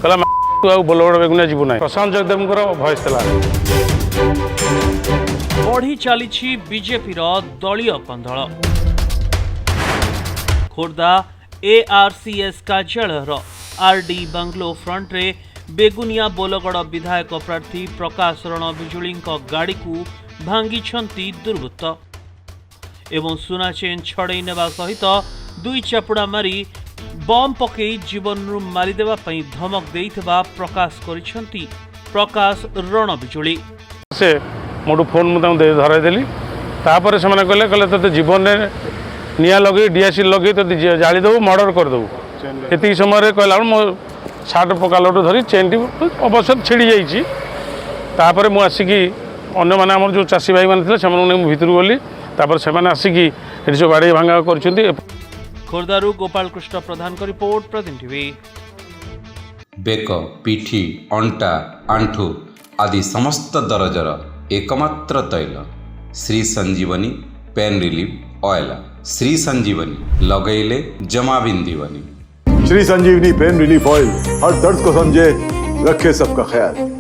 कहला तू आउ बोलगड़ बेगुनिया जीवु ना प्रशांत जगदेव भयस था बढ़ी चली बीजेपीर दलीय कंदल खोर्धा एआरसीएस कार्यालय आरडी बांग्लो फ्रंट रे बेगुनिया बोलगड़ विधायक प्रार्थी प्रकाश रण बिजुली गाड़ी को भांगी दुर्वृत्त एवं सुना चेन छड़े नेबा सहित दुई चापुड़ा मारी बम पकई जीवन मारिदेवा धमक देइथिबा प्रकाश करिसेंती प्रकाश रण बिजुली से मोटू फोन मुझे धराई देली तापर से कहले कहले तो जीवन में निया लगे डीएससी लगे तो जाली देबू मर्डर करदेबू ये समय कहला मो सार्ट पकालू धरी चेन टी अवश्य छिड़ी जापर मुझे आसिकी अन्य मैंने आम जो चाषी भाई मैंने भितर गली से आसिकी सब बाड़ी भांगा कर खोर्धारू गोपाल कृष्ण प्रधान का रिपोर्ट प्रतिदिन टीवी। बेक पिठी अंटा आंठू आदि समस्त दरजर एकमात्र तैल श्री संजीवनी पेन रिलीफ ऑयल श्री संजीवनी लगैले जमा बिंदीवनी। श्री संजीवनी पेन रिलीफ ऑयल हर दर्द को समझे, रखे सबका ख्याल।